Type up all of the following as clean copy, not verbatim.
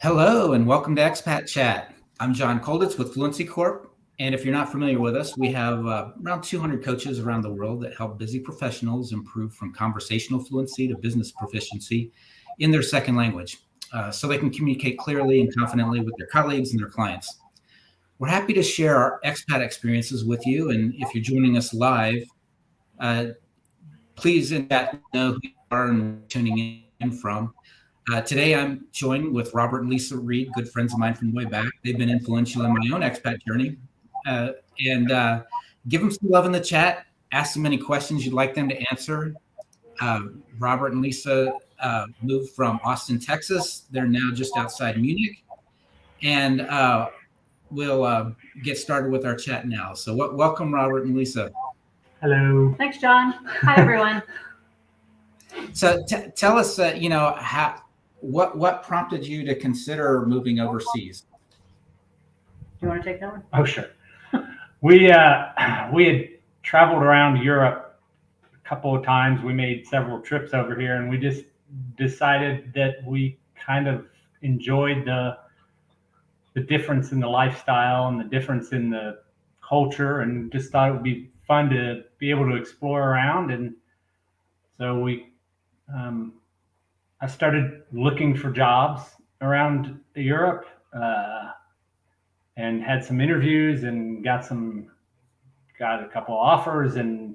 Hello and welcome to Expat Chat. I'm John Kolditz with Fluency Corp. And if you're not familiar with us, we have around 200 coaches around the world that help busy professionals improve from conversational fluency to business proficiency in their second language so they can communicate clearly and confidently with their colleagues and their clients. We're happy to share our expat experiences with you. And if you're joining us live, uh, please in chat know who you are and where you're tuning in from. Today, I'm joined with Robert and Lisa Reid, good friends of mine from way back. They've been influential in my own expat journey. And give them some love in the chat. Ask them any questions you'd like them to answer. Robert and Lisa moved from Austin, Texas. They're now just outside Munich. And we'll get started with our chat now. So welcome, Robert and Lisa. Hello. Thanks, John. Hi, everyone. So tell us, what prompted you to consider moving overseas? Do you want to take that one? Oh, sure. We had traveled around Europe a couple of times. We made several trips over here, and we just decided that we kind of enjoyed the difference in the lifestyle and the difference in the culture, and just thought it would be fun to be able to explore around. And so I started looking for jobs around Europe, and had some interviews and got a couple of offers, and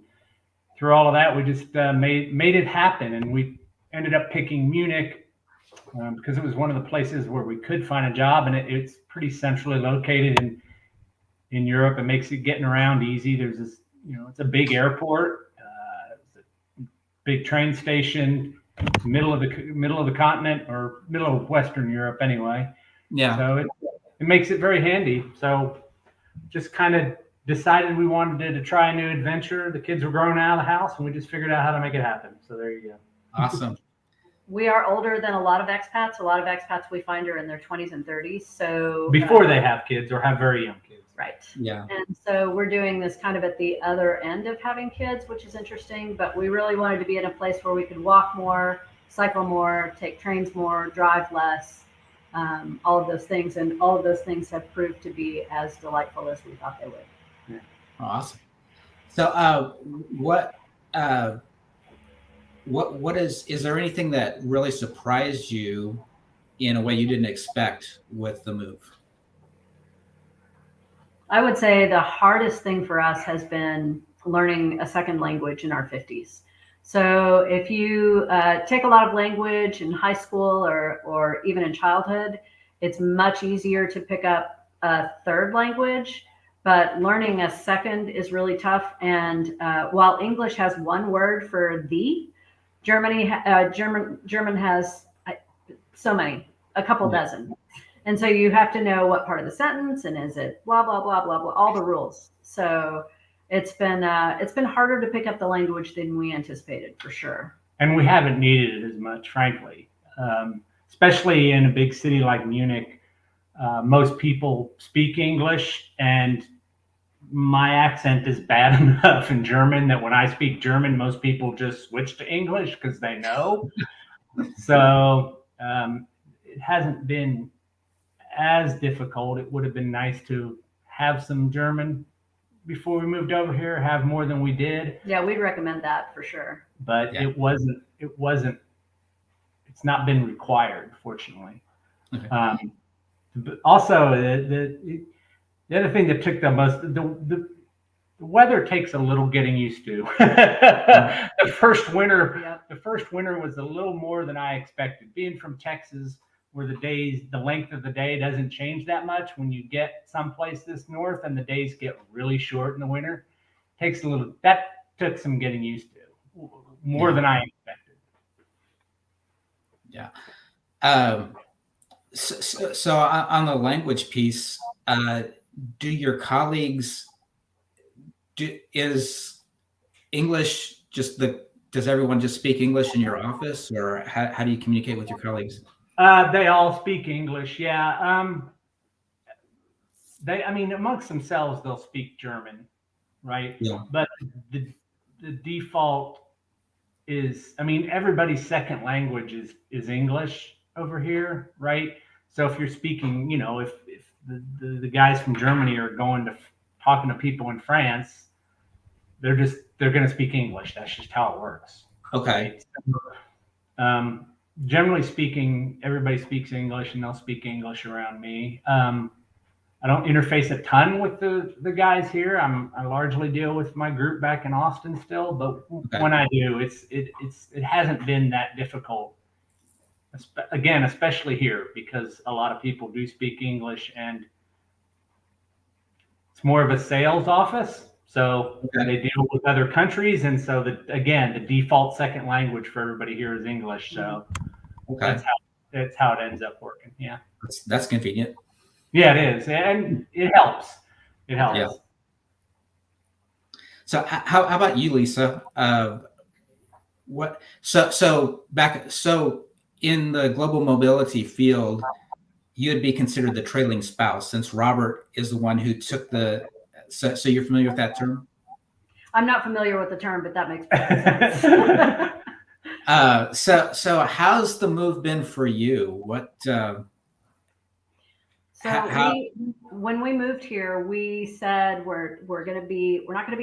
through all of that, we just made it happen. And we ended up picking Munich because it was one of the places where we could find a job, and it's pretty centrally located in Europe. It makes it getting around easy. There's this, it's a big airport, it's a big train station, middle of the continent, or middle of Western Europe anyway. Yeah. So it makes it very handy. So just kind of decided we wanted to try a new adventure. The kids were growing out of the house, and we just figured out how to make it happen. So there you go. Awesome. We are older than a lot of expats. A lot of expats we find are in their 20s and 30s. So before they have kids or have very young kids. Right. Yeah. And so we're doing this kind of at the other end of having kids, which is interesting. But we really wanted to be in a place where we could walk more, cycle more, take trains more, drive less, all of those things. And all of those things have proved to be as delightful as we thought they would. Yeah. Awesome. So what is there anything that really surprised you in a way you didn't expect with the move? I would say the hardest thing for us has been learning a second language in our 50s. So if you take a lot of language in high school or even in childhood, it's much easier to pick up a third language, but learning a second is really tough. And while English has one word for the, German has so many, a couple dozen. And so you have to know what part of the sentence and is it blah, blah, blah, blah, blah, all the rules. So it's been harder to pick up the language than we anticipated, for sure. And we haven't needed it as much, frankly, especially in a big city like Munich. Most people speak English, and my accent is bad enough in German that when I speak German, most people just switch to English because they know. So it hasn't been as difficult. It would have been nice to have some German before we moved over here, have more than we did. Yeah, we'd recommend that for sure. But yeah. It's not been required, fortunately. Okay. But also the other thing that took the most, the weather takes a little getting used to. The first winter was a little more than I expected. Being from Texas, where the length of the day doesn't change that much, when you get someplace this north and the days get really short in the winter, that took some getting used to, more than I expected. Yeah. So on the language piece, do your colleagues, is English does everyone just speak English in your office, or how do you communicate with your colleagues? They all speak English. Yeah. Amongst themselves, they'll speak German, right? Yeah. But the default is, everybody's second language is English over here, right? So if you're speaking, if the guys from Germany are going to talking to people in France, they're going to speak English. That's just how it works. Okay. Right? Generally speaking, everybody speaks English, and they'll speak English around me. I don't interface a ton with the guys here. I largely deal with my group back in Austin still, but when I do, it hasn't been that difficult. Again, especially here, because a lot of people do speak English, and it's more of a sales office. So they deal with other countries, and so the default second language for everybody here is English. So that's how it ends up working. Yeah, that's convenient. Yeah, it is, and it helps. It helps. Yeah. So how about you, Lisa? So in the global mobility field, you'd be considered the trailing spouse, since Robert is the one who took the. So you're familiar with that term? I'm not familiar with the term, but that makes perfect sense. So how's the move been for you? What? When we moved here, we said we're not going to be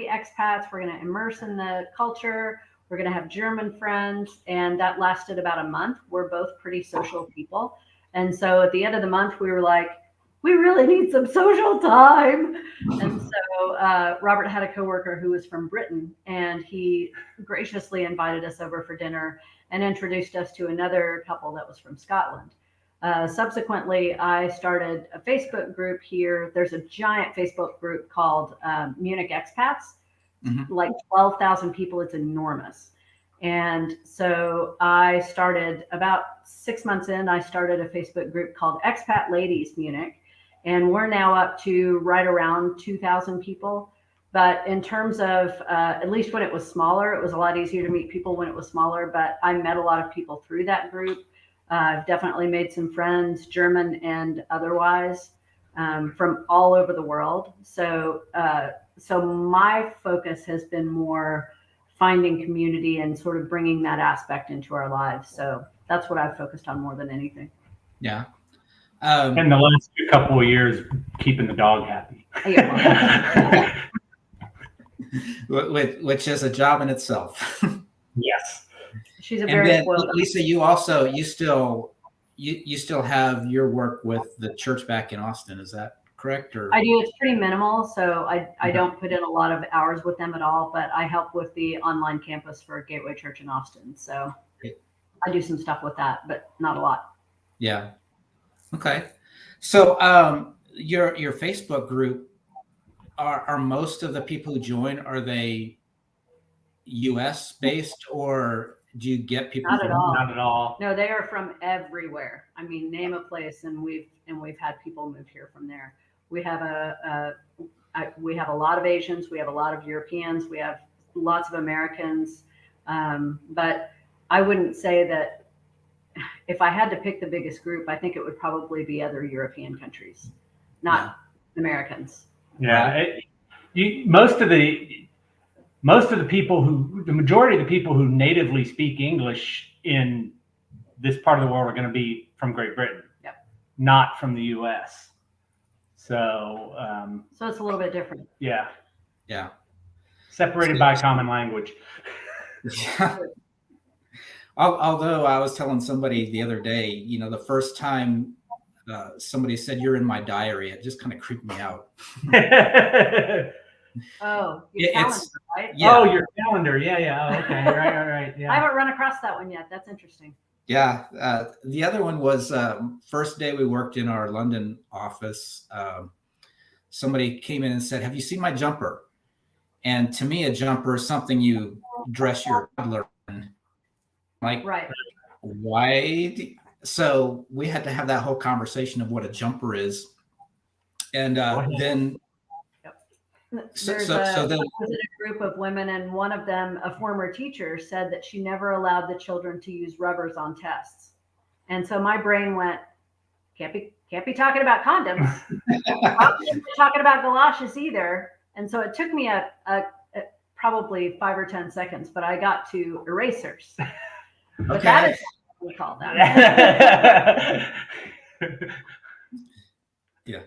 expats. We're going to immerse in the culture. We're going to have German friends, and that lasted about a month. We're both pretty social people, and so at the end of the month, we were like, we really need some social time. And so Robert had a coworker who was from Britain, and he graciously invited us over for dinner and introduced us to another couple that was from Scotland. Subsequently, I started a Facebook group here. There's a giant Facebook group called Munich Expats, like 12,000 people. It's enormous. And so I started about 6 months in, I started a Facebook group called Expat Ladies Munich. And we're now up to right around 2,000 people. But in terms of, at least when it was smaller, it was a lot easier to meet people when it was smaller. But I met a lot of people through that group. I've definitely made some friends, German and otherwise, from all over the world. So my focus has been more finding community and sort of bringing that aspect into our lives. So that's what I've focused on more than anything. Yeah. And the last couple of years, keeping the dog happy. Which is a job in itself. Yes. She's a very spoiled. Lisa, you still have your work with the church back in Austin. Is that correct? Or I do. It's pretty minimal, so I don't put in a lot of hours with them at all. But I help with the online campus for Gateway Church in Austin, so I do some stuff with that, but not a lot. Yeah. Okay. So your Facebook group, are most of the people who join, are they US based, or do you get people? Not at all. Not at all. No, they are from everywhere. I mean, name a place, and we've had people move here from there. We have we have a lot of Asians. We have a lot of Europeans. We have lots of Americans. But I wouldn't say that if I had to pick the biggest group, I think it would probably be other European countries, not Americans. Yeah. Most of the majority of the people who natively speak English in this part of the world are going to be from Great Britain, not from the U.S. So it's a little bit different. Yeah. Yeah. Separated by a common language. Yeah. Although I was telling somebody the other day, the first time somebody said you're in my diary, it just kind of creeped me out. Oh, your calendar, right? Yeah. Oh, your calendar. Yeah. Oh, okay. Right. Yeah. I haven't run across that one yet. That's interesting. Yeah. The other one was first day we worked in our London office. Somebody came in and said, "Have you seen my jumper?" And to me, a jumper is something you dress your toddler in. Like, right. Why? So we had to have that whole conversation of what a jumper is. And then There's a group of women, and one of them, a former teacher, said that she never allowed the children to use rubbers on tests. And so my brain went, can't be talking about condoms. Not talking about galoshes either. And so it took me a probably 5 or 10 seconds, but I got to erasers. But that is what we call that. Yeah.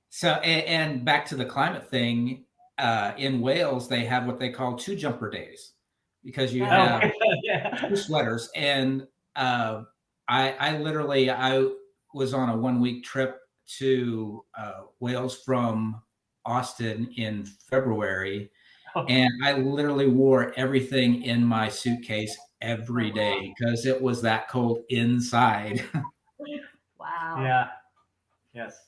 So, and back to the climate thing, in Wales, they have what they call two jumper days because you have two sweaters. And I literally, I was on a 1-week trip to Wales from Austin in February. And I literally wore everything in my suitcase every day because it was that cold inside. Wow. Yeah. Yes.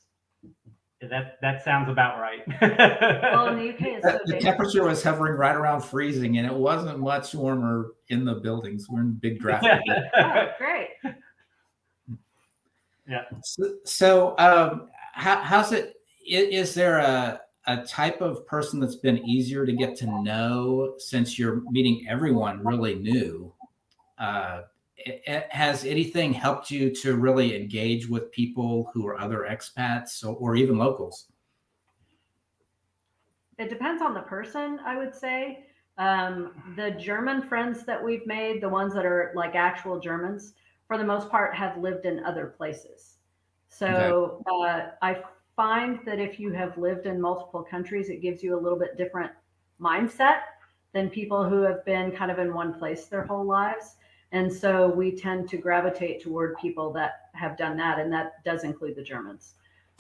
That sounds about right. Well, in the UK, it's so The temperature was hovering right around freezing, and it wasn't much warmer in the buildings. We're in big draft. Oh, great. Yeah. So how's it? Is there a type of person that's been easier to get to know since you're meeting everyone really new? Has anything helped you to really engage with people who are other expats or even locals? It depends on the person, I would say. The German friends that we've made, the ones that are like actual Germans, for the most part, have lived in other places. So I find that if you have lived in multiple countries, it gives you a little bit different mindset than people who have been kind of in one place their whole lives. And so we tend to gravitate toward people that have done that, and that does include the Germans.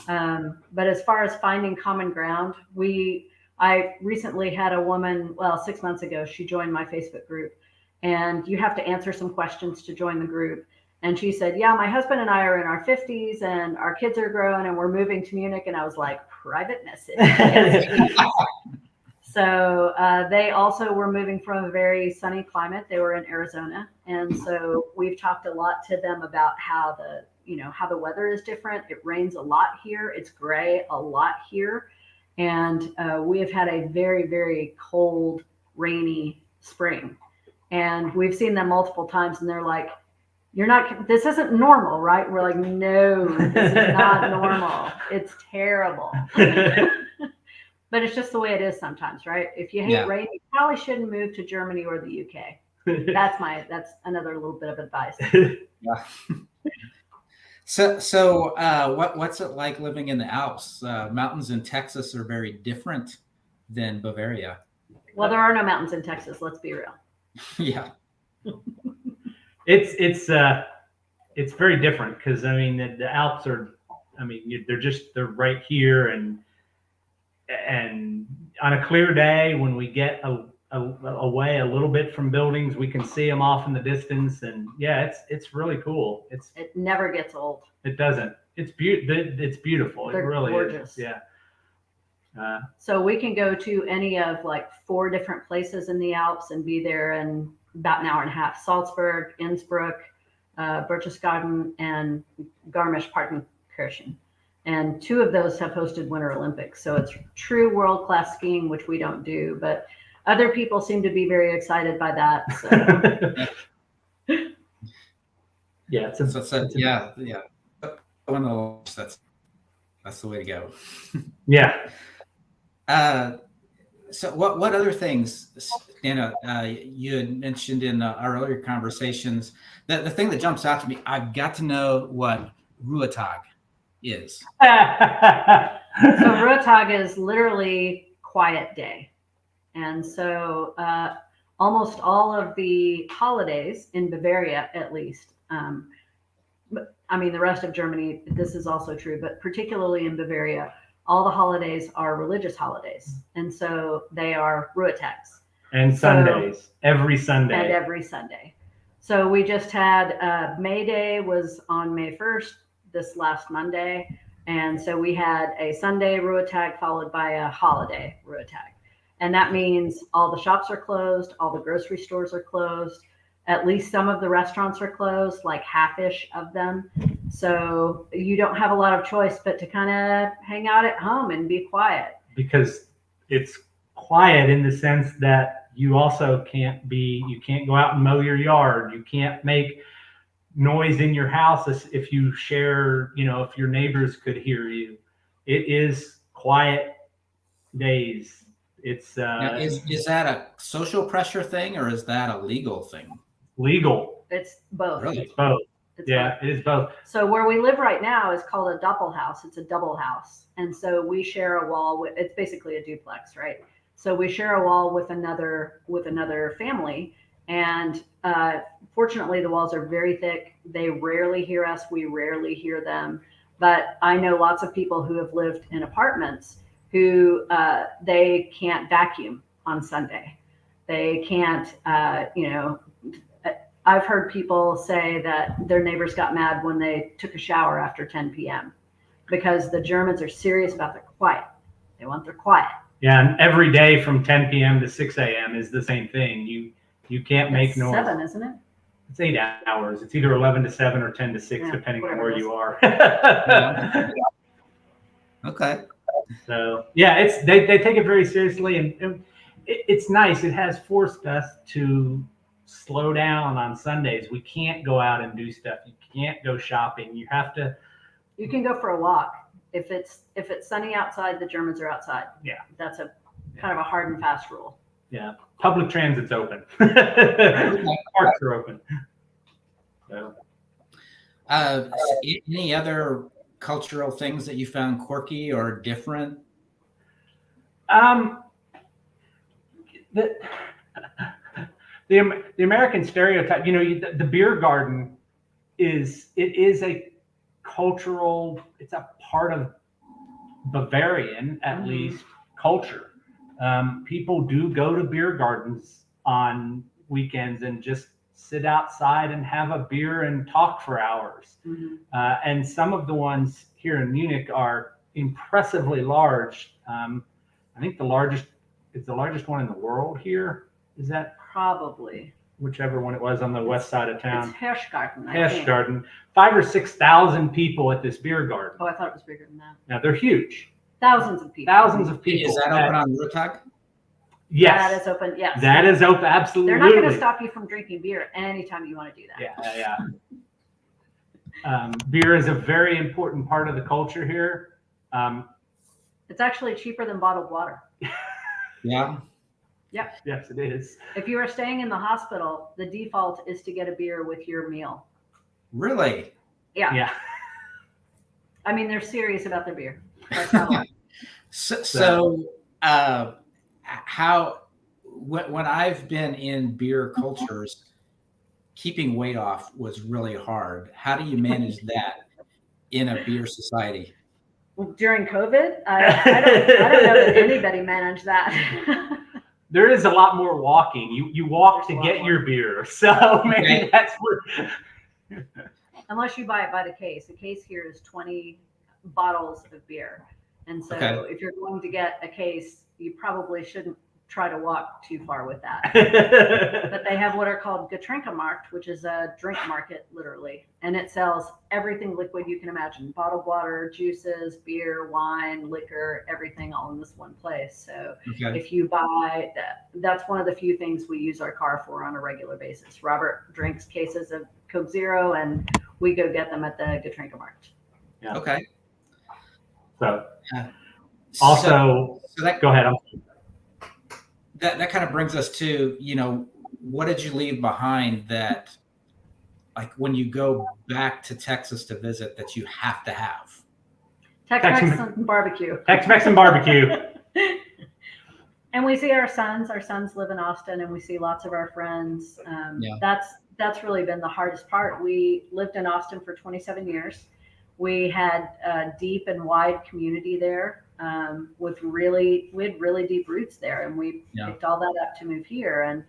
But as far as finding common ground, I recently had a woman, well, 6 months ago, she joined my Facebook group, and you have to answer some questions to join the group. And she said, yeah, my husband and I are in our 50s and our kids are grown and we're moving to Munich. And I was like, private message. So they also were moving from a very sunny climate. They were in Arizona. And so we've talked a lot to them about how the weather is different. It rains a lot here. It's gray a lot here. And we have had a very, very cold, rainy spring. And we've seen them multiple times and they're like, this isn't normal, right? We're like, no, this is not normal. It's terrible. But it's just the way it is sometimes, right? If you hate rain, you probably shouldn't move to Germany or the UK. That's another little bit of advice. Yeah. So what's it like living in the Alps? Mountains in Texas are very different than Bavaria. Well, there are no mountains in Texas. Let's be real. Yeah. It's very different because I mean the Alps are, I mean they're right here, and on a clear day when we get away a little bit from buildings, we can see them off in the distance, and yeah, it's really cool. It never gets old. It doesn't. It's beautiful. They're it really gorgeous. is. Yeah. So we can go to any of like 4 different places in the Alps and be there in about an hour and a half. Salzburg, Innsbruck, Berchtesgaden, and Garmisch-Partenkirchen. And 2 of those have hosted Winter Olympics. So it's true world-class skiing, which we don't do. But other people seem to be very excited by that. So. Yeah. Yeah. One of those, that's the way to go. Yeah. So what other things, you had mentioned in our earlier conversations, that the thing that jumps out to me, I've got to know what Ruhetag is. So Ruhetag is literally quiet day. And so almost all of the holidays in Bavaria, at least, I mean, the rest of Germany, this is also true, but particularly in Bavaria, all the holidays are religious holidays. And so they are Ruhetags. And Sundays, every Sunday. And every Sunday. So we just had May Day was on May 1st, this last Monday. And so we had a Sunday Ruhetag followed by a holiday Ruhetag. And that means all the shops are closed, all the grocery stores are closed. At least some of the restaurants are closed, like half-ish of them. So you don't have a lot of choice but to kind of hang out at home and be quiet. Because it's quiet in the sense that you also you can't go out and mow your yard. You can't make noise in your house if you share, if your neighbors could hear you. It is quiet days. It's now, is that a social pressure thing or is that a legal thing? Legal. It's both. Really? It's both. It's Yeah, both. it is both. So where we live right now is called a doppelhaus. It's a double house. And so we share a wall with, it's basically a duplex, right? So we share a wall with another family. And fortunately, the walls are very thick. They rarely hear us. We rarely hear them. But I know lots of people who have lived in apartments who they can't vacuum on Sunday. They can't, I've heard people say that their neighbors got mad when they took a shower after 10 p.m. because the Germans are serious about their quiet. They want their quiet. Yeah, and every day from 10 p.m. to 6 a.m. is the same thing. You can't make noise. 7, isn't it? It's 8 hours. It's either 11 to 7 or 10 to 6, Yeah, depending on whatever where it is. you are. Okay. So yeah, they take it very seriously, and it's nice. It has forced us to slow down on Sundays. We can't go out and do stuff. You can't go shopping. You have to. You can go for a walk. If it's sunny outside, the Germans are outside. Yeah. That's a kind of a hard and fast rule. Yeah, public transit's open. Parks are open. So. Any other cultural things that you found quirky or different? The American stereotype, the beer garden is a cultural, it's a part of Bavarian, at least, culture. People do go to beer gardens on weekends and just sit outside and have a beer and talk for hours. Mm-hmm. And some of the ones here in Munich are impressively large. I think it's the largest one in the world here. Is that Probably. whichever one it was on the west side of town? It's Hirschgarten, I think. Hirschgarten. 5,000 or 6,000 people at this beer garden. Oh, I thought it was bigger than that. Now they're huge. Thousands of people. Thousands of people. Is that open on Rotag? Yes. That is open. Yes. That is open. Absolutely. They're not going to stop you from drinking beer anytime you want to do that. Yeah. Beer is a very important part of the culture here. It's actually cheaper than bottled water. Yeah. Yep. Yes, it is. If you are staying in the hospital, the default is to get a beer with your meal. Really? Yeah. Yeah. I mean, they're serious about their beer. That's how when I've been in beer cultures, keeping weight off was really hard. How do you manage that in a beer society? Well, during COVID, I don't know that anybody managed that. There is a lot more walking. You walk to get your beer. So maybe that's where. Unless you buy it by the case. The case here is 20 bottles of beer. And so if you're going to get a case, you probably shouldn't try to walk too far with that. But they have what are called Getränkemarkt, which is a drink market, literally. And it sells everything liquid you can imagine. Bottled water, juices, beer, wine, liquor, everything all in this one place. So if you buy that, that's one of the few things we use our car for on a regular basis. Robert drinks cases of Coke Zero and we go get them at the Getränkemarkt. Yeah. Okay. So also, go ahead. That kind of brings us to, what did you leave behind that, like when you go back to Texas to visit, that you have to have? Tex-Mex and barbecue. Tex-Mex and barbecue. And we see our sons. Our sons live in Austin, and we see lots of our friends. That's really been the hardest part. We lived in Austin for 27 years. We had a deep and wide community there. We had really deep roots there, and we picked all that up to move here. And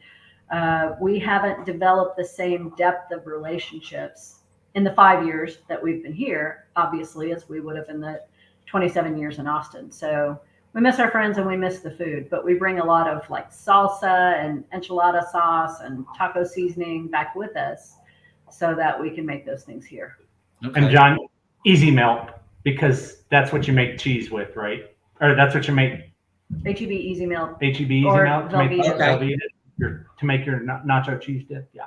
we haven't developed the same depth of relationships in the 5 years that we've been here, obviously, as we would have in the 27 years in Austin. So we miss our friends and we miss the food, but we bring a lot of like salsa and enchilada sauce and taco seasoning back with us so that we can make those things here. Okay. And John, easy melt, because that's what you make cheese with, right? Or that's what you make HEB easy melt. HEB easy melt to make your nacho cheese dip. Yeah,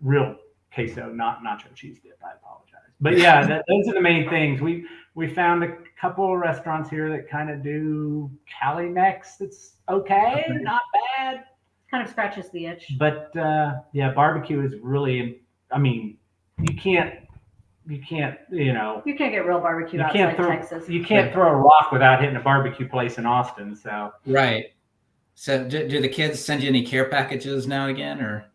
real queso, not nacho cheese dip. I apologize, but yeah, those are the main things. We found a couple of restaurants here that kind of do Cali Mex. That's okay, not bad. Kind of scratches the itch. But barbecue is really, I mean, you can't, you know, You can't get real barbecue outside Texas. You can't throw a rock without hitting a barbecue place in Austin. So Right. So do the kids send you any care packages now and again, or?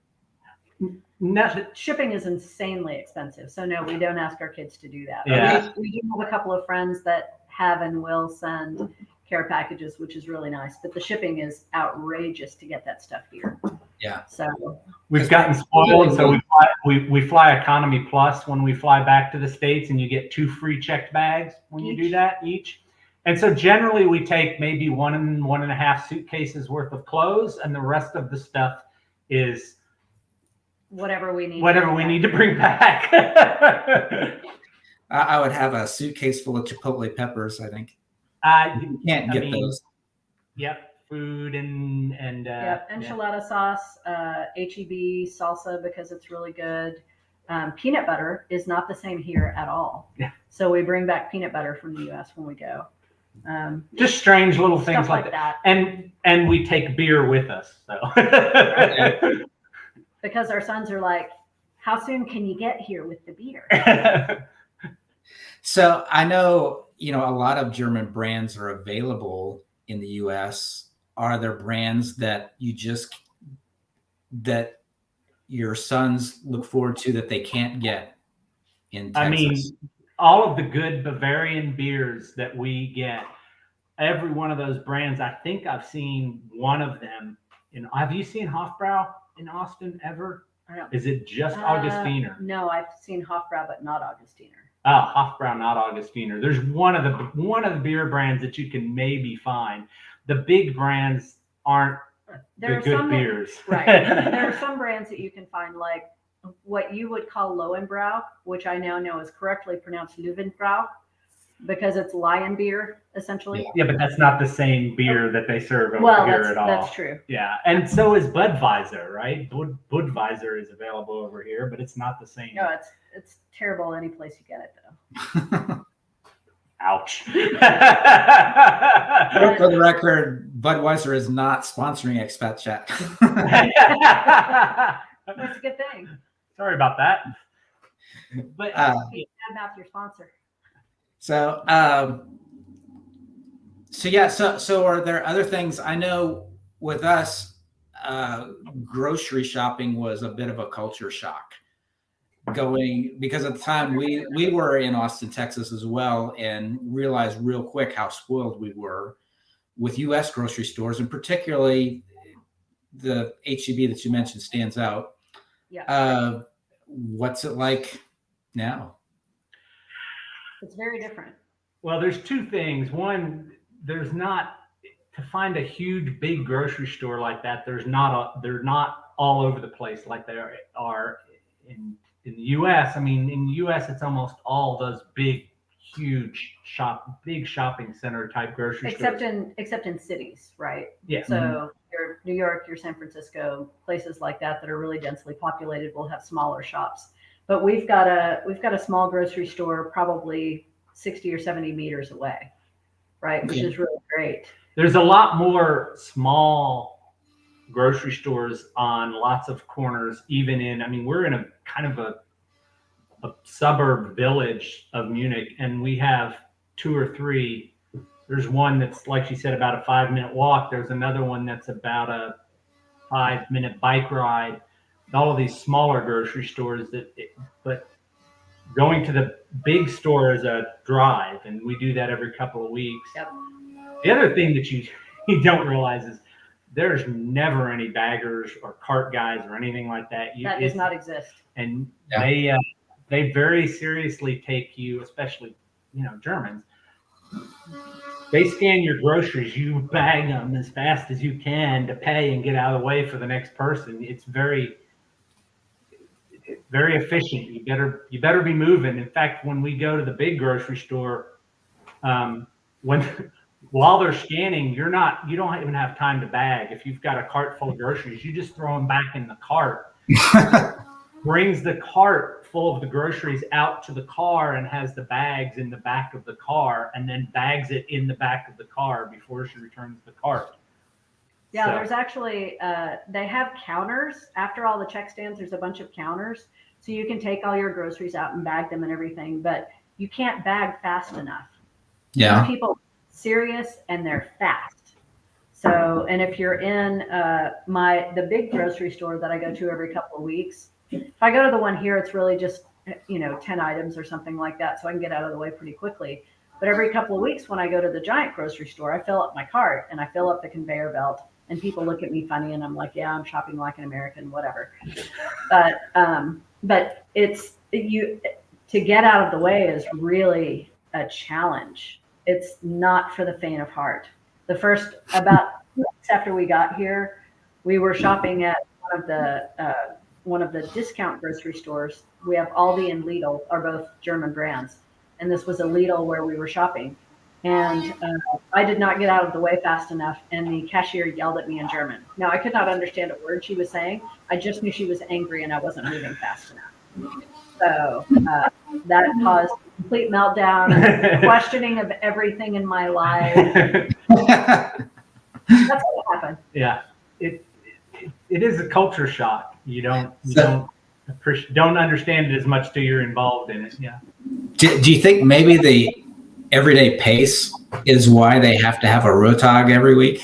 nothing. Shipping is insanely expensive. So no, we don't ask our kids to do that. Yeah. We do have a couple of friends that have and will send care packages, which is really nice. But the shipping is outrageous to get that stuff here. Yeah. So We've gotten spoiled, so we fly economy plus when we fly back to the States, and you get 2 free checked bags when you do that each. And so generally we take maybe 1 and 1.5 suitcases worth of clothes, and the rest of the stuff is whatever we need to bring back. I would have a suitcase full of Chipotle peppers, I think. You can't get those. Yep. Food and enchilada sauce, HEB salsa because it's really good. Peanut butter is not the same here at all. Yeah. So we bring back peanut butter from the U.S. when we go. Just strange little things like that. And we take beer with us. So because our sons are like, how soon can you get here with the beer? So I know, a lot of German brands are available in the U.S. Are there brands that that your sons look forward to that they can't get in Texas? I mean, all of the good Bavarian beers that we get, every one of those brands, I think I've seen one of them. Have you seen Hofbrau in Austin ever? Is it just Augustiner? No, I've seen Hofbrau, but not Augustiner. Oh, Hofbrau, not Augustiner. There's one of the beer brands that you can maybe find. The big brands aren't the good beers. Right. There are some brands that you can find, like what you would call Lowenbrau, which I now know is correctly pronounced Löwenbrau, because it's lion beer, essentially. Yeah, but that's not the same beer that they serve over here at all. That's true. Yeah, and so is Budweiser, right? Budweiser is available over here, but it's not the same. No, it's terrible any place you get it, though. Ouch. For the record, Budweiser is not sponsoring Expat Chat. That's a good thing. Sorry about that. But badmouth your sponsor. So are there other things? I know with us, grocery shopping was a bit of a culture shock. Because at the time we were in Austin, Texas as well, and realized real quick how spoiled we were with U.S. grocery stores, and particularly the HEB that you mentioned stands out. Yeah. What's it like now? It's very different. Well, there's 2 things. One, there's not, to find a huge, big grocery store like that, they're not all over the place like they are in the U.S. I mean, in the U.S., it's almost all those big, huge shopping center type grocery stores. Except in cities, right? Yeah. So your New York, your San Francisco, places like that are really densely populated will have smaller shops. But we've got a small grocery store probably 60 or 70 meters away, right? Which is really great. There's a lot more small grocery stores on lots of corners, we're in a kind of a suburb village of Munich, and we have 2 or 3. There's one that's, like she said, about a 5-minute walk. There's another one that's about a 5-minute bike ride. All of these smaller grocery stores but going to the big store is a drive, and we do that every couple of weeks. Yep. The other thing that you don't realize is there's never any baggers or cart guys or anything like that. That does not exist. And they very seriously take you, especially, Germans. They scan your groceries, you bag them as fast as you can to pay and get out of the way for the next person. It's very, very efficient. You better be moving. In fact, when we go to the big grocery store, while they're scanning, you don't even have time to bag. If you've got a cart full of groceries, you just throw them back in the cart. Brings the cart full of the groceries out to the car and has the bags in the back of the car, and then bags it in the back of the car before she returns the cart. Yeah, there's actually, they have counters. After all the check stands, there's a bunch of counters So you can take all your groceries out and bag them and everything, but you can't bag fast enough. Yeah. These people are serious and they're fast. So, and if you're in the big grocery store that I go to every couple of weeks, if I go to the one here, it's really just 10 items or something like that, so I can get out of the way pretty quickly. But every couple of weeks when I go to the giant grocery store, I fill up my cart and I fill up the conveyor belt, and people look at me funny, and I'm like, yeah, I'm shopping like an American, whatever. But it's to get out of the way is really a challenge. It's not for the faint of heart. The first about 2 weeks after we got here, we were shopping at one of the discount grocery stores. We have Aldi and Lidl are both German brands, and this was a Lidl where we were shopping. And I did not get out of the way fast enough, and the cashier yelled at me in German. Now, I could not understand a word she was saying. I just knew she was angry and I wasn't moving fast enough. So that caused a complete meltdown and questioning of everything in my life. That's what happened. Yeah, it is a culture shock. You don't understand it as much till you're involved in it. Yeah. Do you think maybe the everyday pace is why they have to have a Rotag every week?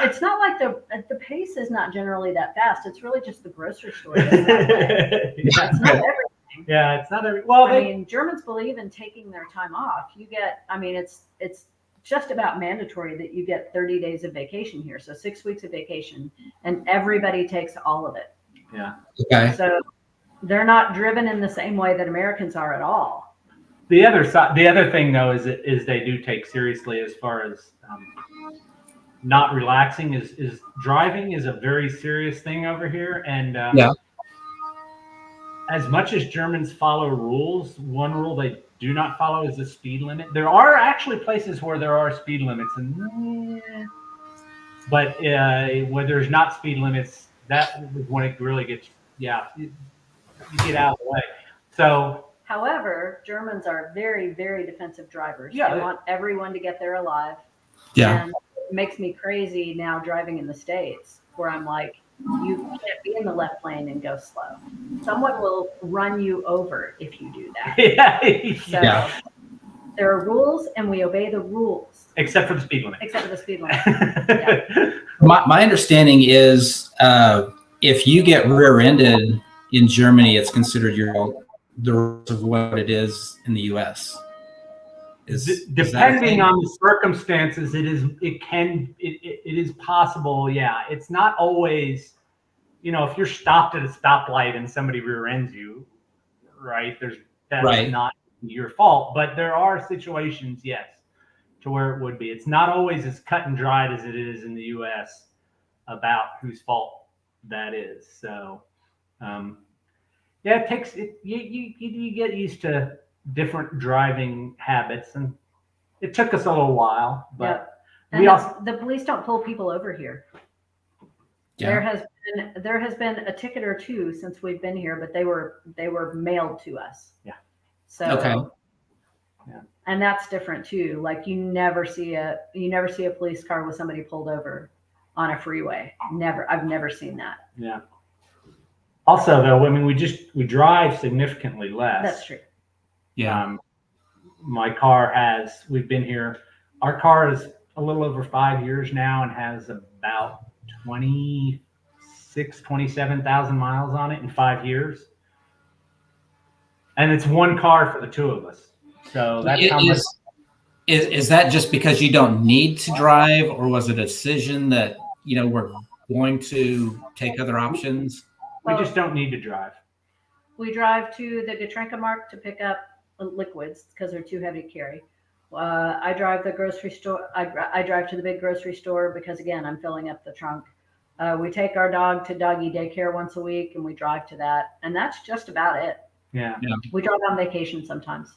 It's not like the pace is not generally that fast. It's really just the grocery store. That's that way. Yeah. It's not everything. Yeah, it's not every. Well, I mean, Germans believe in taking their time off. It's just about mandatory that you get 30 days of vacation here. So 6 weeks of vacation, and everybody takes all of it. Yeah. Okay. So they're not driven in the same way that Americans are at all. The other thing though is they do take seriously as far as not relaxing is driving is a very serious thing over here, and Yeah. as much as Germans follow rules, one rule they do not follow is the speed limit. There are actually places where there are speed limits, but where there's not speed limits, that is when it really gets you get out of the way. So. However, Germans are very, very defensive drivers. Yeah, they want everyone to get there alive. Yeah. And it makes me crazy now driving in the States, where I'm like, you can't be in the left lane and go slow. Someone will run you over if you do that. Yeah. So there are rules, and we obey the rules. Except for the speed limit. Except for the speed limit. Yeah. My understanding is if you get rear-ended in Germany, it's considered the rules of what it is in the U.S. Depending on the circumstances, it is possible. Yeah, it's not always. If you're stopped at a stoplight and somebody rear ends you, right? That's not your fault. But there are situations, yes, to where it would be. It's not always as cut and dried as it is in the U.S. about whose fault that is. So. Yeah, it takes it. You get used to different driving habits, and it took us a little while. But the police don't pull people over here. Yeah. There has been a ticket or two since we've been here, but they were mailed to us. Yeah. So. Okay. Yeah. And that's different too. Like you never see a police car with somebody pulled over on a freeway. Never. I've never seen that. Yeah. Also, though, I mean, we drive significantly less. That's true. Yeah. We've been here. Our car is a little over 5 years now and has about 27,000 miles on it in 5 years. And it's one car for the two of us. So that's how much. Is that just because you don't need to drive, or was it a decision that, we're going to take other options? We just don't need to drive. We drive to the Getränkemarkt to pick up liquids because they're too heavy to carry. I drive the grocery store. I drive to the big grocery store because, again, I'm filling up the trunk. We take our dog to doggy daycare once a week, and we drive to that. And that's just about it. Yeah. We drive on vacation sometimes.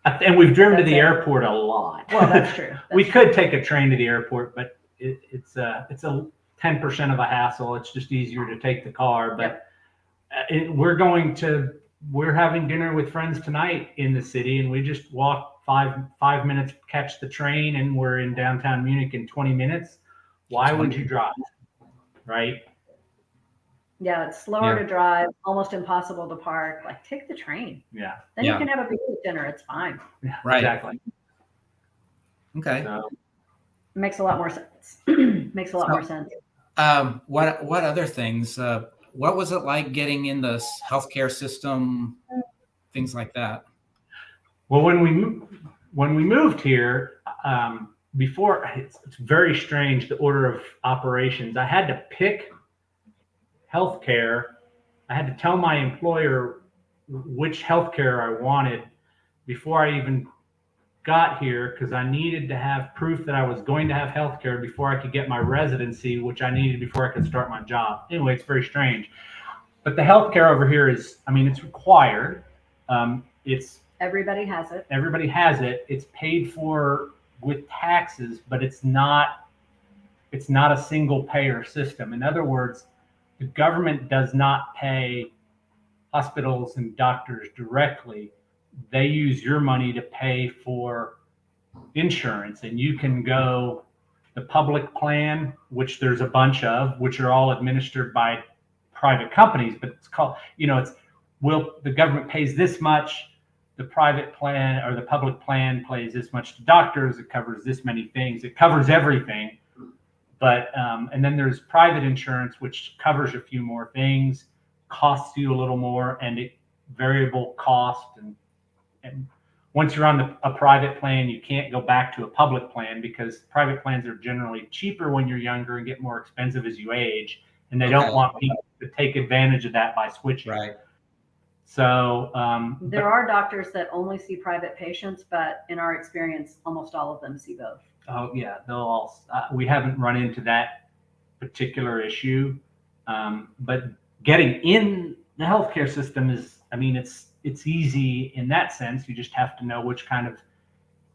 And we've driven to the airport a lot. Well, that's true. We could take a train to the airport, but it's a 10% of a hassle. It's just easier to take the car. But we're having dinner with friends tonight in the city, and we just walk five minutes, catch the train, and we're in downtown Munich in 20 minutes. Why would you drive? Right? Yeah, it's slower Yeah. to drive, almost impossible to park. Like, take the train. Yeah. Then you can have a big dinner. It's fine. Yeah. Right. Exactly. Okay. So, It makes a lot more sense. Makes a lot more sense. What other things? What was it like getting in the healthcare system? Things like that. well, when we moved here, before it's very strange, the order of operations. I had to pick healthcare. I had to tell my employer which healthcare I wanted before I even got here, because I needed to have proof that I was going to have healthcare before I could get my residency, which I needed before I could start my job. Anyway, it's very strange. But the healthcare over here is, I mean, it's required. Everybody has it. Everybody has it. It's paid for with taxes, but it's not a single payer system. In other words, the government does not pay hospitals and doctors directly. They use your money to pay for insurance, and you can go the public plan, which there's a bunch of, which are all administered by private companies, but it's called, the government pays this much, the private plan or the public plan pays this much to doctors, it covers this many things, it covers everything. But and then there's private insurance, which covers a few more things, costs you a little more, and it variable cost. And once you're on a private plan, you can't go back to a public plan, because private plans are generally cheaper when you're younger and get more expensive as you age. And they don't want people to take advantage of that by switching. Right. So there are doctors that only see private patients, but in our experience, almost all of them see both. Oh yeah, they'll all. We haven't run into that particular issue, but getting in the healthcare system is, I mean, it's easy in that sense. You just have to know which kind of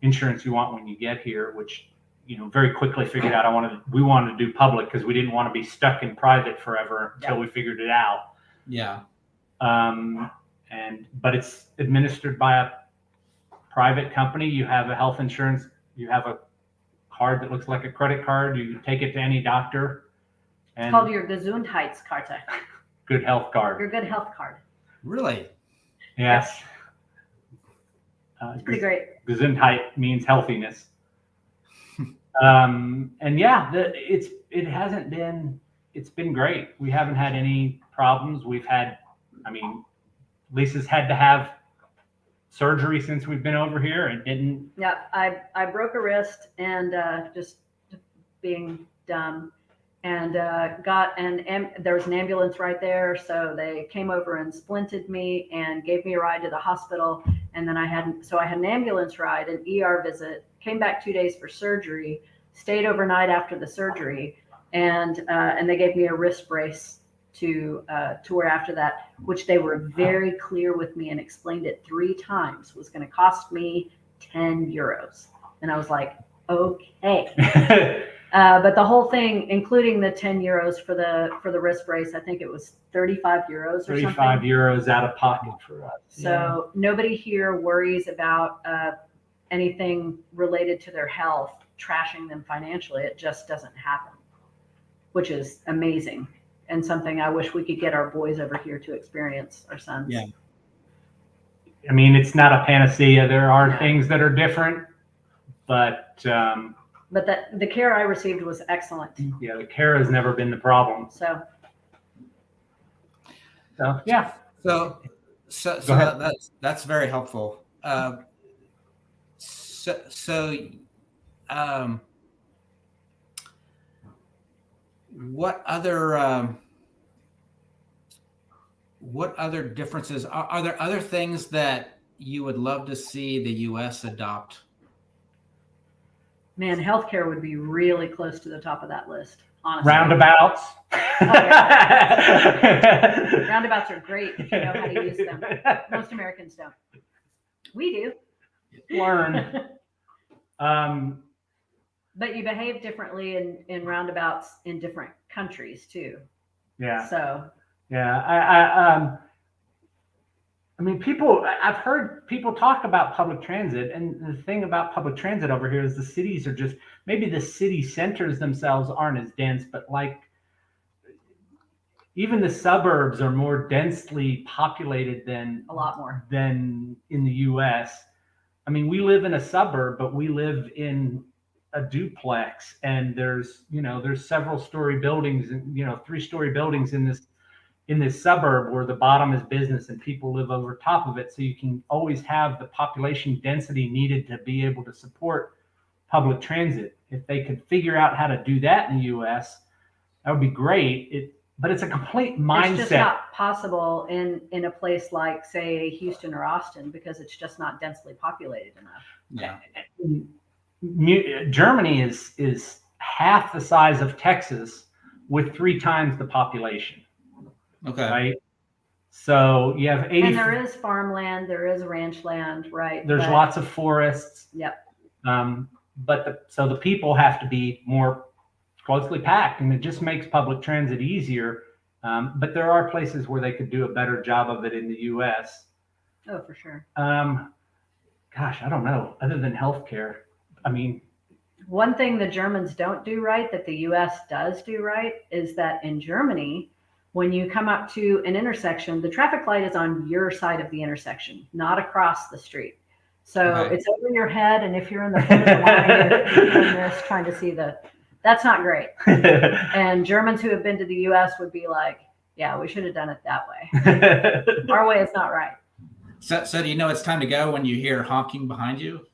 insurance you want when you get here, which, very quickly figured out. We wanted to do public because we didn't want to be stuck in private forever until we figured it out. Yeah. But it's administered by a private company. You have a health insurance. You have a card that looks like a credit card. You can take it to any doctor. It's called your Gesundheitskarte. Good health card. Your good health card. Really? Yes. It's pretty great. Gesundheit means healthiness. And yeah, it's been great. We haven't had any problems. Lisa's had to have surgery since we've been over here and didn't. Yeah, I broke a wrist and just being dumb, and there was an ambulance right there, so they came over and splinted me and gave me a ride to the hospital, and then I had an ambulance ride, an ER visit, came back 2 days for surgery, stayed overnight after the surgery, and they gave me a wrist brace to wear after that, which they were very clear with me and explained it 3 times was going to cost me 10 euros. And I was like, okay. But the whole thing, including the 10 euros for the wrist brace, I think it was 35 euros or 35 something. euros out of pocket for us. So nobody here worries about anything related to their health trashing them financially. It just doesn't happen, which is amazing. And something I wish we could get our boys over here to experience, our sons. Yeah. I mean, it's not a panacea. There are things that are different, but the care I received was excellent. Yeah, the care has never been the problem. So yeah. So that's very helpful. What other differences are there? Other things that you would love to see the U.S. adopt? Man, healthcare would be really close to the top of that list, honestly. Roundabouts. Roundabouts are great if you know how to use them. Most Americans don't. We do. Learn. But you behave differently in roundabouts in different countries too. Yeah. So. Yeah, I've heard people talk about public transit, and the thing about public transit over here is the cities are maybe the city centers themselves aren't as dense, but like even the suburbs are more densely populated A lot more. than in the US. I mean, we live in a suburb, but we live in a duplex, and there's several story buildings, and 3-story buildings in this suburb where the bottom is business and people live over top of it. So you can always have the population density needed to be able to support public transit. If they could figure out how to do that in the US, that would be great. But it's a complete mindset. It's just not possible in a place like, say, Houston or Austin, because it's just not densely populated enough. Yeah. Germany is half the size of Texas with 3 times the population. Okay. Right. So you have 80. And there is farmland, there is ranch land, right? There's lots of forests. Yep. But the people have to be more closely packed, and it just makes public transit easier. But there are places where they could do a better job of it in the US. Oh, for sure. Gosh, I don't know. Other than healthcare, I mean, one thing the Germans don't do right that the US does do right is that in Germany, when you come up to an intersection, the traffic light is on your side of the intersection, not across the street. So it's over your head, and if you're in the front of the line, you're doing this, trying to see that's not great. And Germans who have been to the US would be like, yeah, we should have done it that way. Our way is not right. So do you know it's time to go when you hear honking behind you?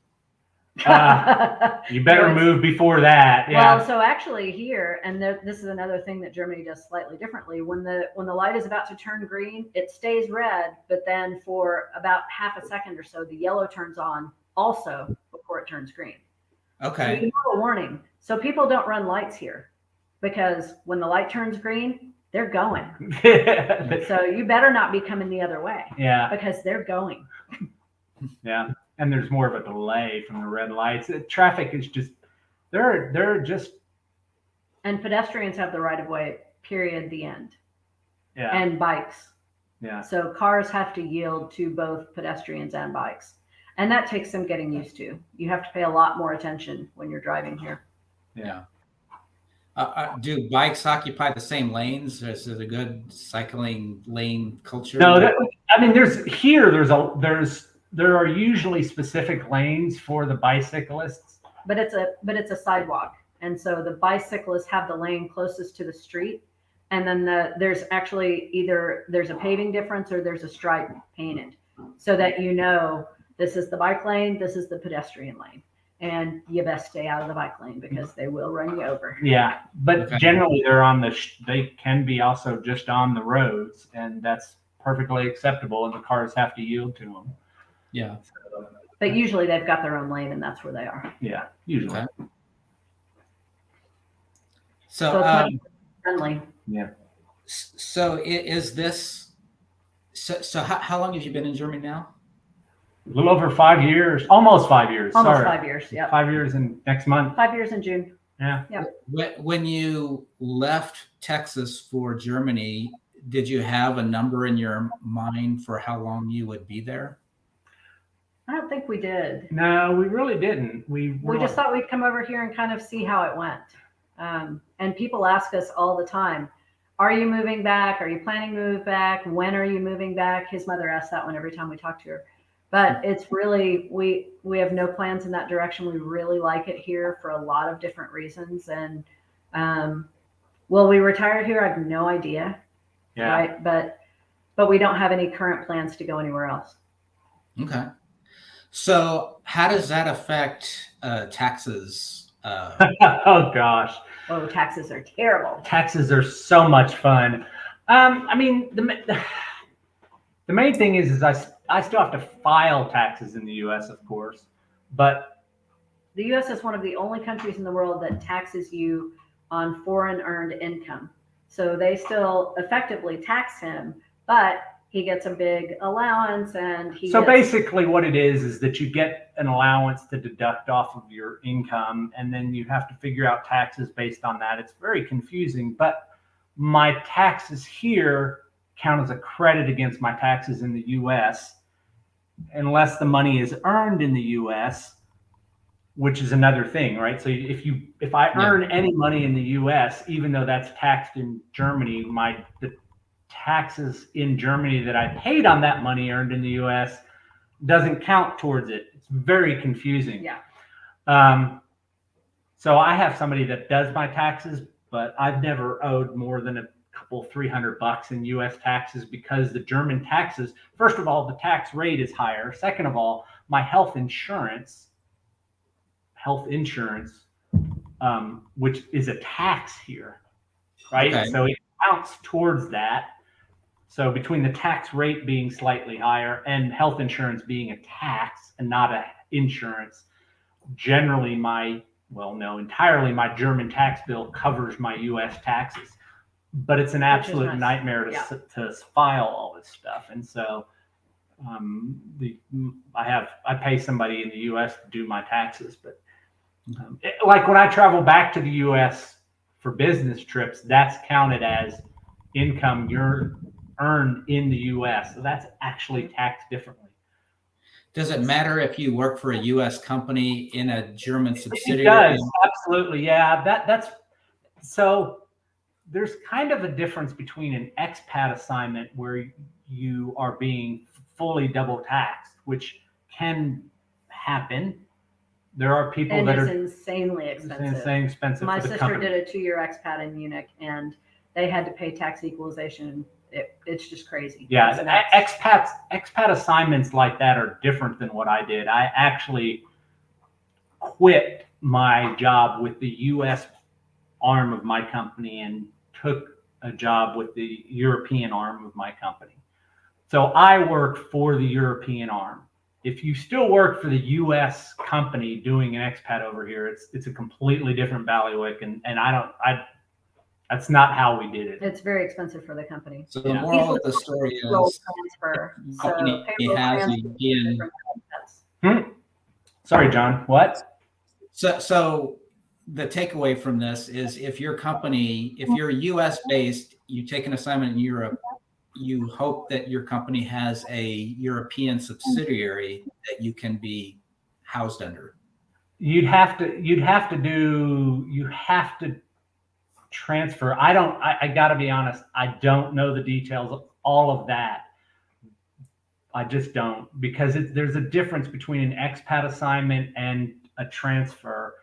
You better move before that. Yeah. Well, so actually here, and this is another thing that Germany does slightly differently. When the light is about to turn green, it stays red, but then for about half a second or so, the yellow turns on also before it turns green. Okay. So you have a warning. So people don't run lights here, because when the light turns green, they're going. So you better not be coming the other way. Yeah. Because they're going. Yeah. And there's more of a delay from the red lights. Traffic is just, they're just. And pedestrians have the right of way, period, the end. Yeah. And bikes. Yeah. So cars have to yield to both pedestrians and bikes. And that takes some getting used to. You have to pay a lot more attention when you're driving here. Yeah. Do bikes occupy the same lanes? Is it a good cycling lane culture? No, there are usually specific lanes for the bicyclists. But it's a sidewalk. And so the bicyclists have the lane closest to the street. And then there's actually either there's a paving difference or there's a stripe painted, so that this is the bike lane, this is the pedestrian lane. And you best stay out of the bike lane because they will run you over. Yeah, but generally they're they can be also just on the roads, and that's perfectly acceptable, and the cars have to yield to them. Yeah. But usually they've got their own lane, and that's where they are. Yeah, usually. Okay. So it's much friendly. Yeah. So is this? So how long have you been in Germany now? A little over 5 years, almost 5 years. Almost sorry. 5 years. Yeah. 5 years in next month. 5 years in June. Yeah. Yeah. When you left Texas for Germany, did you have a number in your mind for how long you would be there? I don't think we did. No, we really didn't. We just thought we'd come over here and kind of see how it went. And people ask us all the time, are you moving back? Are you planning to move back? When are you moving back? His mother asks that one every time we talk to her. But it's really, we have no plans in that direction. We really like it here for a lot of different reasons. And will we retire here? I have no idea. Yeah. Right. But we don't have any current plans to go anywhere else. Okay. So how does that affect taxes? Oh gosh. Oh, taxes are terrible. Taxes are so much fun. I mean, the main thing is I still have to file taxes in the U.S., of course, but the U.S. is one of the only countries in the world that taxes you on foreign earned income. So they still effectively tax him, but he gets a big allowance, and basically what it is that you get an allowance to deduct off of your income, and then you have to figure out taxes based on that. It's very confusing, but my taxes here count as a credit against my taxes in the U.S. unless the money is earned in the U.S., which is another thing, right? So if I earn any money in the U.S., even though that's taxed in Germany, taxes in Germany that I paid on that money earned in the US doesn't count towards it. It's very confusing. Yeah. So I have somebody that does my taxes, but I've never owed more than a couple $300 in US taxes because the German taxes, first of all, the tax rate is higher. Second of all, my health insurance, which is a tax here, right? Okay. So it counts towards that. So between the tax rate being slightly higher and health insurance being a tax and not a insurance, generally entirely my German tax bill covers my US taxes. But it's an absolute nice. Nightmare to file all this stuff. And so I pay somebody in the US to do my taxes, but like when I travel back to the US for business trips, that's counted as income you're earned in the US. So that's actually taxed differently. Does it matter if you work for a U.S. company in a German subsidiary? It does, absolutely. Yeah, that's so there's kind of a difference between an expat assignment where you are being fully double taxed, which can happen. There are people that are insanely expensive. Insane expensive. My for the sister company. did a 2-year expat in Munich, and they had to pay tax equalization. It's just crazy. Yeah, expat assignments like that are different than what I did. I actually quit my job with the U.S. arm of my company and took a job with the European arm of my company. So I work for the European arm. If you still work for the U.S. company doing an expat over here, it's a completely different bailiwick, and that's not how we did it. It's very expensive for the company. So the moral of the story is transfer. company has a European. Sorry, John. What? So the takeaway from this is if you're US based, you take an assignment in Europe, you hope that your company has a European subsidiary that you can be housed under. You have to transfer. I gotta be honest, I don't know the details of all of that. I just don't, because there's a difference between an expat assignment and a transfer,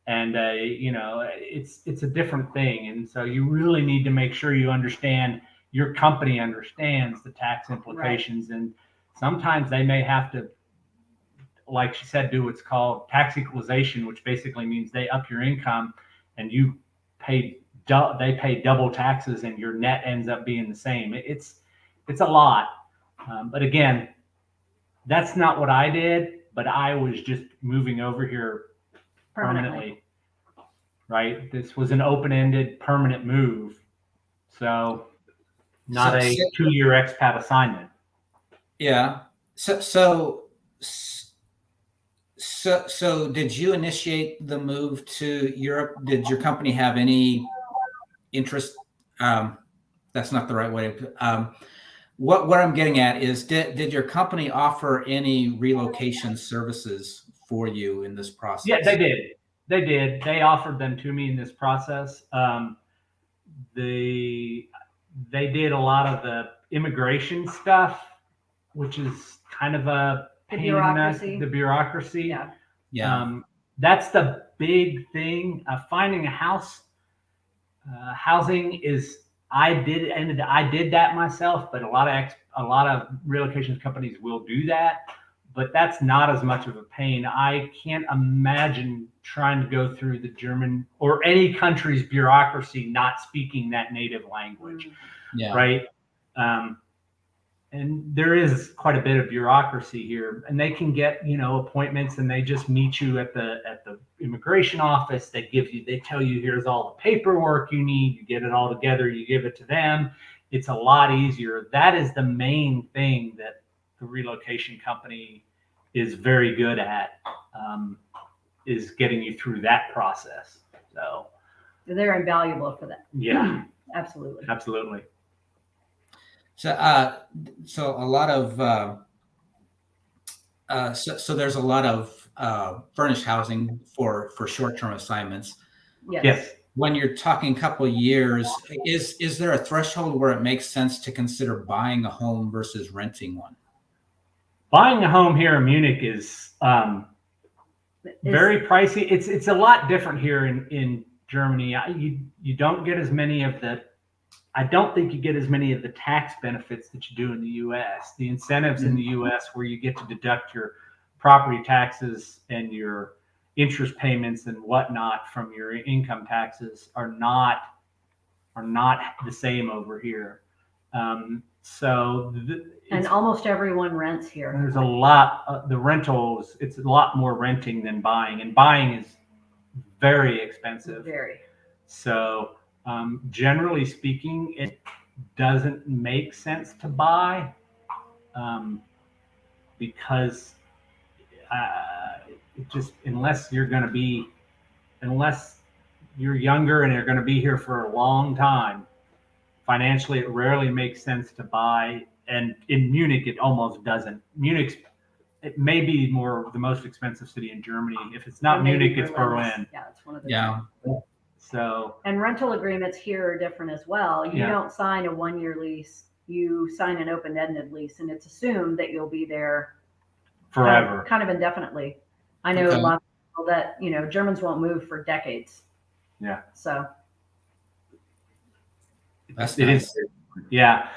and it's a different thing. And so you really need to make sure you understand, your company understands the tax implications. Right. And sometimes they may have to, like she said, do what's called tax equalization, which basically means they up your income and they pay double taxes and your net ends up being the same. It's a lot. But again, that's not what I did, but I was just moving over here permanently. Right? This was an open-ended permanent move. So not a 2-year expat assignment. Yeah. So did you initiate the move to Europe? Did your company have any interest? That's not the right way to what I'm getting at is, did your company offer any relocation services for you in this process? Yeah, they did. They offered them to me in this process. They did a lot of the immigration stuff, which is kind of a pain in the bureaucracy. Yeah. That's the big thing. Finding a house, housing is. I did that myself, but a lot of relocation companies will do that, but that's not as much of a pain. I can't imagine trying to go through the German or any country's bureaucracy not speaking that native language. Yeah. Right. And there is quite a bit of bureaucracy here, and they can get, appointments, and they just meet you at the immigration office. They tell you, here's all the paperwork you need. You get it all together. You give it to them. It's a lot easier. That is the main thing that the relocation company is very good at, is getting you through that process. So they're invaluable for that. Yeah, Absolutely. So a lot of so there's a lot of furnished housing for short-term assignments. Yes. when you're talking a couple of years, is there a threshold where it makes sense to consider buying a home versus renting one? Buying a home here in Munich is very pricey. It's a lot different here in Germany. You don't get as many of the. I don't think you get as many of the tax benefits that you do in the U.S. The incentives in the U.S. where you get to deduct your property taxes and your interest payments and whatnot from your income taxes are not the same over here. And almost everyone rents here. There's a lot. The rentals, it's a lot more renting than buying, and buying is very expensive. Very. So generally speaking, it doesn't make sense to buy because it just unless you're younger and you're going to be here for a long time, financially it rarely makes sense to buy. And in Munich, it almost doesn't. It may be the most expensive city in Germany. If it's not Munich, it's Berlin. Yeah, it's one of the. Yeah. So. And rental agreements here are different as well. You don't sign a 1-year lease. You sign an open-ended lease, and it's assumed that you'll be there forever, kind of indefinitely. I know a lot of people that Germans won't move for decades. Yeah. So. That's nice. Is. Yeah.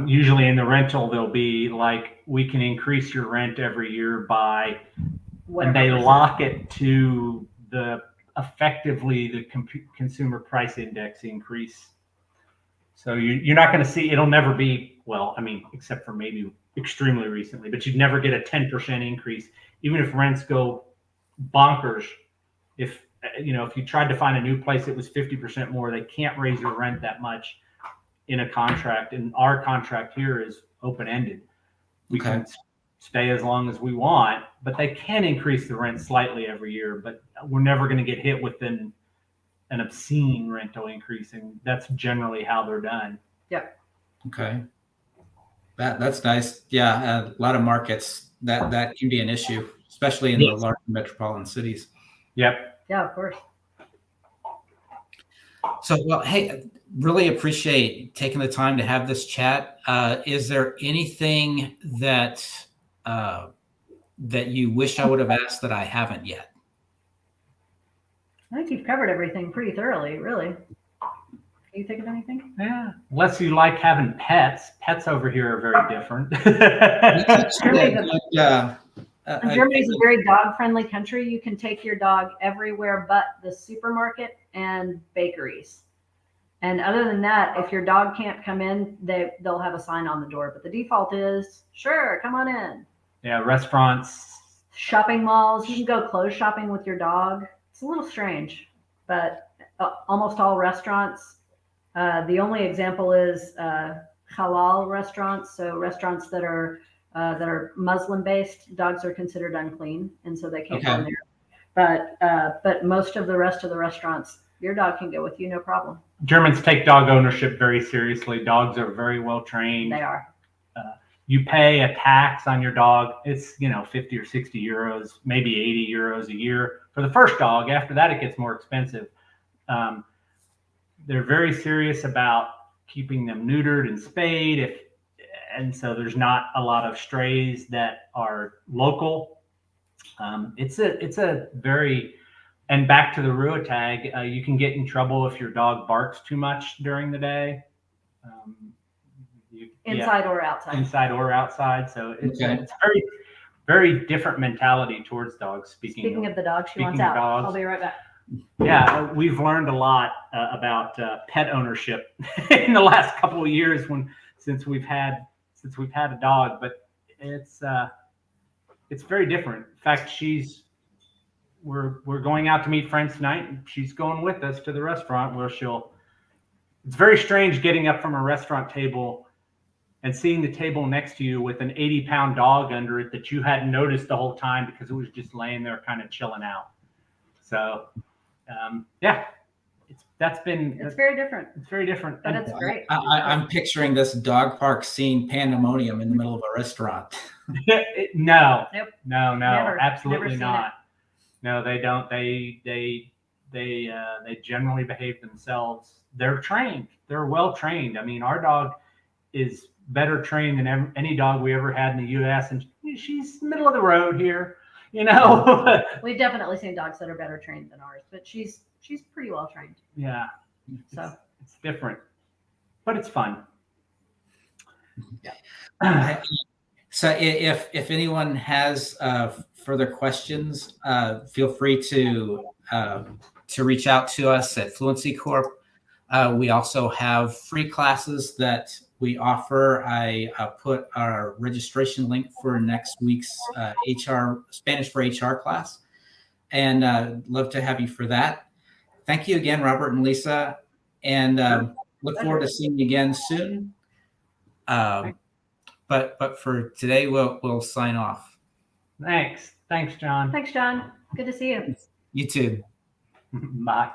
Usually in the rental, they'll be like, we can increase your rent every year by, and they lock it to effectively the consumer price index increase. So you're not going to see, it'll never be, well, I mean, except for maybe extremely recently, but you'd never get a 10% increase, even if rents go bonkers. If you tried to find a new place that was 50% more, they can't raise your rent that much in a contract. And our contract here is open-ended. We can stay as long as we want, but they can increase the rent slightly every year, but we're never going to get hit with an obscene rental increase. And that's generally how they're done. Yep. Okay. That's nice. Yeah. A lot of markets that can be an issue, especially in the large metropolitan cities. Yep. Yeah, of course. So, well, hey, really appreciate taking the time to have this chat. Is there anything that you wish I would have asked that I haven't yet? I think you've covered everything pretty thoroughly, really. Can you think of anything? Yeah. Unless you like having pets. Pets over here are very different. Germany is a very dog-friendly country. You can take your dog everywhere but the supermarket and bakeries. And other than that, if your dog can't come in, they'll have a sign on the door. But the default is, sure, come on in. Yeah, restaurants. Shopping malls. You can go clothes shopping with your dog. It's a little strange, but almost all restaurants. The only example is halal restaurants. So restaurants that are Muslim-based, dogs are considered unclean, and so they can't go in there. But most of the rest of the restaurants, your dog can go with you, no problem. Germans take dog ownership very seriously. Dogs are very well trained. They are. You pay a tax on your dog. It's 50 or 60 euros, maybe 80 euros a year for the first dog. After that, it gets more expensive. They're very serious about keeping them neutered and spayed. And so there's not a lot of strays that are local. It's a very, and back to the Ruhetag, you can get in trouble if your dog barks too much during the day. Inside or outside. Inside or outside. So it's very, very different mentality towards dogs. Speaking of the dog, she wants out. Dogs, I'll be right back. Yeah, we've learned a lot about pet ownership in the last couple of years since we've had a dog, but it's very different. In fact, we're going out to meet friends tonight, and she's going with us to the restaurant where it's very strange getting up from a restaurant table and seeing the table next to you with an 80-pound dog under it that you hadn't noticed the whole time because it was just laying there kind of chilling out. So, it's very different. It's very different. But it's great. I'm picturing this dog park scene pandemonium in the middle of a restaurant. No, nope. No, Never, absolutely never not. No, they don't. They They generally behave themselves. They're trained. They're well trained. I mean, our dog is better trained than any dog we ever had in the U.S. And she's middle of the road here, you know. We've definitely seen dogs that are better trained than ours, but she's pretty well trained. Yeah. So it's different, but it's fun. Yeah. So if anyone has further questions, feel free to reach out to us at Fluency Corp. We also have free classes that we offer. I put our registration link for next week's HR Spanish for HR class, and love to have you for that. Thank you again, Robert and Lisa, and look forward to seeing you again soon. But for today, we'll sign off. Thanks, John. thanks, John. Good to see you. You too. Bye.